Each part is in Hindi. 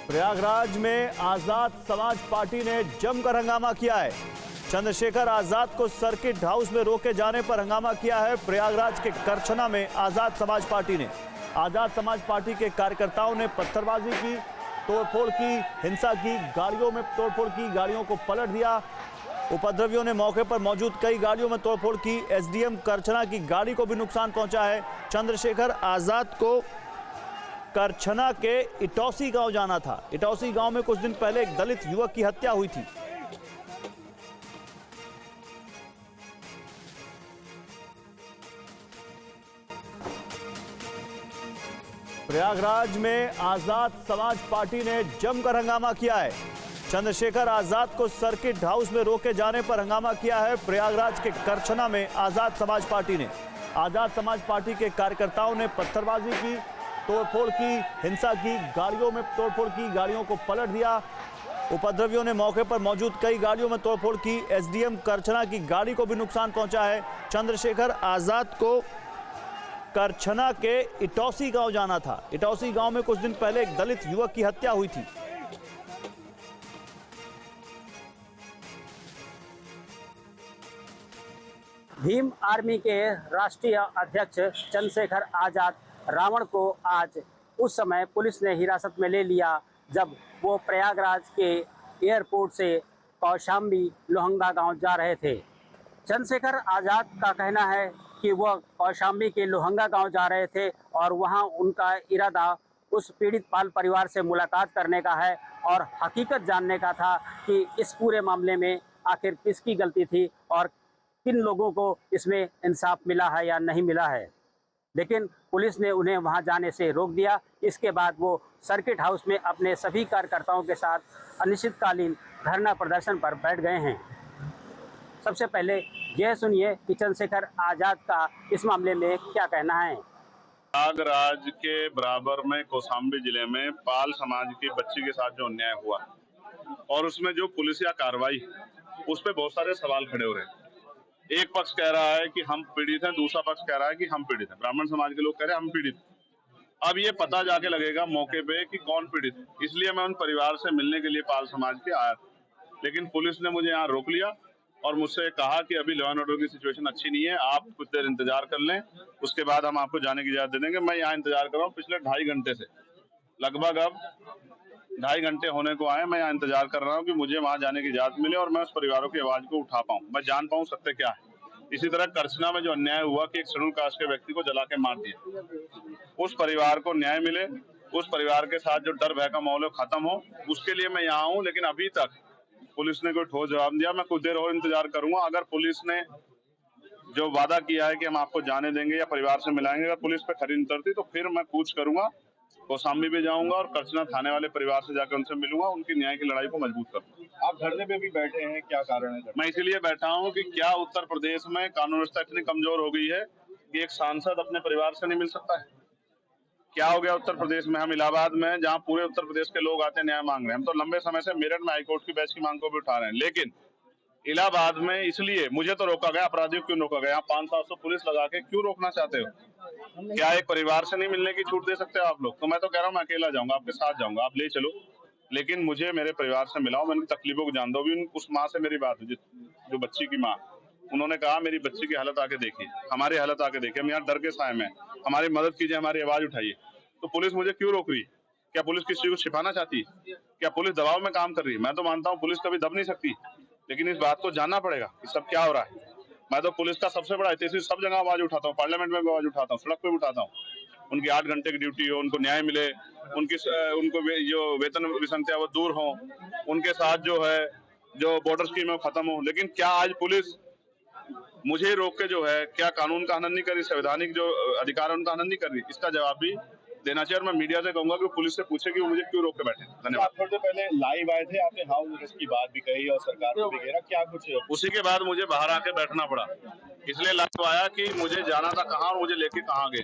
प्रयागराज में आजाद समाज पार्टी ने जमकर हंगामा किया है। चंद्रशेखर आजाद को सर्किट हाउस में रोके जाने पर हंगामा किया है। प्रयागराज के करछना में आजाद समाज पार्टी ने आजाद समाज पार्टी के कार्यकर्ताओं ने पत्थरबाजी की, तोड़फोड़ की, हिंसा की, गाड़ियों में तोड़फोड़ की, गाड़ियों को पलट दिया। उपद्रवियों ने मौके पर मौजूद कई गाड़ियों में तोड़फोड़ की। एसडीएम करछना की गाड़ी को भी नुकसान पहुंचा है। चंद्रशेखर आजाद को करछना के इटौसी गांव जाना था। इटौसी गांव में कुछ दिन पहले एक दलित युवक की हत्या हुई थी। प्रयागराज में आजाद समाज पार्टी ने जमकर हंगामा किया है। चंद्रशेखर आजाद को सर्किट हाउस में रोके जाने पर हंगामा किया है। प्रयागराज के करछना में आजाद समाज पार्टी ने आजाद समाज पार्टी के कार्यकर्ताओं ने पत्थरबाजी की, तोड़फोड़ की, हिंसा की, गाड़ियों में तोड़फोड़ की, गाड़ियों को पलट दिया। उपद्रवियों ने मौके पर मौजूद कई गाड़ियों में तोड़फोड़ की। एसडीएम करछना की गाड़ी को भी नुकसान पहुंचा है। चंद्रशेखर आजाद को करछना के इटौसी गांव जाना था। इटौसी गांव में कुछ दिन पहले एक दलित युवक की हत्या हुई थी। भीम आर्मी के राष्ट्रीय अध्यक्ष चंद्रशेखर आजाद रावण को आज उस समय पुलिस ने हिरासत में ले लिया जब वो प्रयागराज के एयरपोर्ट से कौशाम्बी लोहंगा गांव जा रहे थे। चंद्रशेखर आजाद का कहना है कि वह कौशाम्बी के लोहंगा गांव जा रहे थे और वहां उनका इरादा उस पीड़ित पाल परिवार से मुलाकात करने का है और हकीकत जानने का था कि इस पूरे मामले में आखिर किसकी गलती थी और किन लोगों को इसमें इंसाफ मिला है या नहीं मिला है। लेकिन पुलिस ने उन्हें वहां जाने से रोक दिया। इसके बाद वो सर्किट हाउस में अपने सभी कार्यकर्ताओं के साथ अनिश्चितकालीन धरना प्रदर्शन पर बैठ गए हैं। सबसे पहले यह सुनिए कि चंद्रशेखर आजाद का इस मामले में क्या कहना है। प्रयागराज के बराबर में कौशाम्बी जिले में पाल समाज की बच्ची के साथ जो अन्याय हुआ और उसमें जो पुलिसिया कार्रवाई, उस पर बहुत सारे सवाल खड़े हो रहे हैं। एक पक्ष कह रहा है कि हम पीड़ित हैं, दूसरा पक्ष कह रहा है कि हम पीड़ित हैं। ब्राह्मण समाज के लोग कह रहे हैं हम पीड़ित। अब ये पता जाके लगेगा मौके पे कि कौन पीड़ित। इसलिए मैं उन परिवार से मिलने के लिए पाल समाज के आया था, लेकिन पुलिस ने मुझे यहाँ रोक लिया और मुझसे कहा कि अभी लॉ एंड ऑर्डर की सिचुएशन अच्छी नहीं है, आप कुछ देर इंतजार कर लें, उसके बाद हम आपको जाने की इजाजत दे देंगे। मैं यहाँ इंतजार कर रहा हूँ पिछले 2.5 घंटे से, लगभग अब 2.5 घंटे होने को आए। मैं यहाँ इंतजार कर रहा हूँ कि मुझे वहाँ जाने की इजाजत मिले और मैं उस परिवारों की आवाज को उठा पाऊँ, मैं जान पाऊँ सत्य क्या है। इसी तरह करछना में जो अन्याय हुआ कि एक शेड्यूल कास्ट के व्यक्ति को जला के मार दिया, उस परिवार को न्याय मिले, उस परिवार के साथ जो डर भय का माहौल खत्म हो, उसके लिए मैं यहाँ हूँ। लेकिन अभी तक पुलिस ने कोई ठोस जवाब दिया। मैं कुछ देर और इंतजार करूंगा। अगर पुलिस ने जो वादा किया है कि हम आपको जाने देंगे या परिवार से मिलाएंगे, अगर पुलिस पे खरी उतरती तो फिर मैं कूच करूंगा, कौशाम्बी भी जाऊंगा और करछना थाने वाले परिवार से जाकर उनसे मिलूंगा, उनकी न्याय की लड़ाई को मजबूत करूंगा। आप धरने पे भी बैठे हैं, क्या कारण है? मैं इसीलिए बैठा हूं कि क्या उत्तर प्रदेश में कानून व्यवस्था इतनी कमजोर हो गई है कि एक सांसद अपने परिवार से नहीं मिल सकता है? क्या हो गया उत्तर प्रदेश में? हम इलाहाबाद में, जहां पूरे उत्तर प्रदेश के लोग आते हैं न्याय मांग रहे हैं, हम तो लंबे समय से मेरठ में हाईकोर्ट की बेंच की मांग को भी उठा रहे हैं। लेकिन इलाहाबाद में इसलिए मुझे तो रोका गया, अपराधियों क्यों रोका गया? 500-700 पुलिस लगा के क्यों रोकना चाहते हो? क्या एक परिवार से नहीं मिलने की छूट दे सकते हो आप लोग? तो मैं तो कह रहा हूँ मैं अकेला जाऊंगा, आपके साथ जाऊंगा, आप ले चलो, लेकिन मुझे मेरे परिवार से मिलाओ, मैं उनकी तकलीफों को जान दो। अभी उस माँ से मेरी बात हुई, जो बच्ची की माँ, उन्होंने कहा मेरी बच्ची की हालत आके देखिए, हमारी हालत आके देखिए, हम यहाँ डर के साए में, हमारी मदद कीजिए, हमारी आवाज उठाइए। तो पुलिस मुझे क्यों रोक रही है? क्या पुलिस किसी को छिपाना चाहती है? क्या पुलिस दबाव में काम कर रही है? मैं तो मानता हूँ पुलिस कभी दब नहीं सकती, लेकिन इस बात को जानना पड़ेगा कि सब क्या हो रहा है। मैं तो पुलिस का सबसे बड़ा हितैषी, सब जगह आवाज उठाता हूँ, पार्लियामेंट में भी आवाज उठाता हूँ, सड़क पे भी उठाता हूँ। उनकी 8 घंटे की ड्यूटी हो, उनको न्याय मिले, उनको जो वेतन विसंगतियां वो दूर हो, उनके साथ जो है जो बॉर्डर स्कीम है वो खत्म हो। लेकिन क्या आज पुलिस मुझे रोक के जो है क्या कानून का हनन नहीं कर रही, संवैधानिक जो अधिकार है उनका हनन नहीं कर रही? इसका जवाब भी देना चाहिए और मैं मीडिया से कहूंगा कि पुलिस से पूछे कि वो मुझे क्यों रोक के बैठे। धन्यवाद। आप थोड़ी देर पहले लाइव आए थे, आपने हाउस अरेस्ट की बात भी कही और सरकार को भी घेरा, क्या कुछ? उसी के बाद मुझे बाहर आके बैठना पड़ा, इसलिए लाइव आया कि मुझे जाना था कहाँ और मुझे लेके कहाँ गए।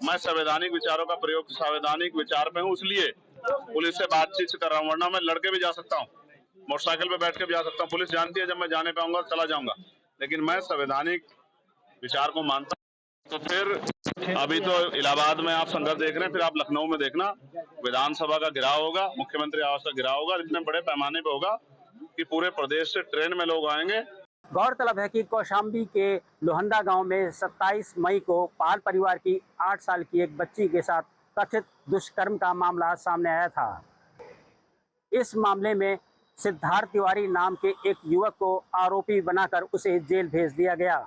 मैं संवैधानिक विचारों का प्रयोग, संवैधानिक विचार पे हूँ, इसलिए पुलिस से बातचीत कर रहा हूँ, वरना मैं लड़के भी जा सकता हूँ, मोटरसाइकिल पे बैठ के भी जा सकता हूँ। पुलिस जानती है जब मैं जाने पाऊंगा चला जाऊंगा, लेकिन मैं संवैधानिक विचार को मानता तो फिर अभी तो इलाहाबाद में आप संघर्ष देख रहे हैं, फिर आप लखनऊ में देखना विधानसभा का घेराव होगा, मुख्यमंत्री आवास का घेराव होगा, इतने बड़े पैमाने पे होगा कि पूरे प्रदेश से ट्रेन में लोग आएंगे। गौरतलब है कि कौशाम्बी के लोहंदा गांव में 27 मई को पाल परिवार की 8 साल की एक बच्ची के साथ कथित दुष्कर्म का मामला सामने आया था। इस मामले में सिद्धार्थ तिवारी नाम के एक युवक को आरोपी बनाकर उसे जेल भेज दिया गया,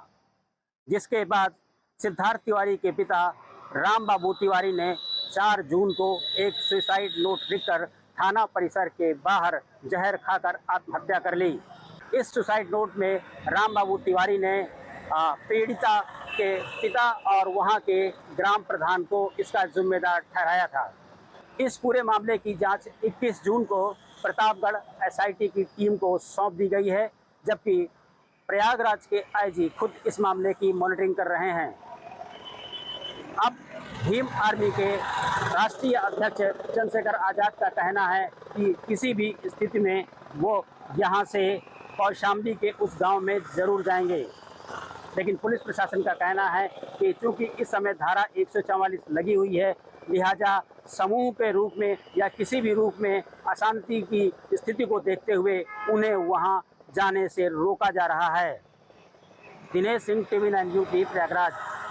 जिसके बाद सिद्धार्थ तिवारी के पिता राम बाबू तिवारी ने 4 जून को एक सुसाइड नोट लिखकर थाना परिसर के बाहर जहर खाकर आत्महत्या कर ली। इस सुसाइड नोट में राम बाबू तिवारी ने पीड़िता के पिता और वहां के ग्राम प्रधान को इसका जिम्मेदार ठहराया था। इस पूरे मामले की जांच 21 जून को प्रतापगढ़ एसआईटी की टीम को सौंप दी गई है, जबकि प्रयागराज के आईजी खुद इस मामले की मॉनिटरिंग कर रहे हैं। अब भीम आर्मी के राष्ट्रीय अध्यक्ष चंद्रशेखर आज़ाद का कहना है कि किसी भी स्थिति में वो यहाँ से कौशाम्बी के उस गांव में ज़रूर जाएंगे, लेकिन पुलिस प्रशासन का कहना है कि चूंकि इस समय धारा 144 लगी हुई है, लिहाजा समूह के रूप में या किसी भी रूप में अशांति की स्थिति को देखते हुए उन्हें वहां जाने से रोका जा रहा है। Dinesh Singh, TV9 news, Prayagraj.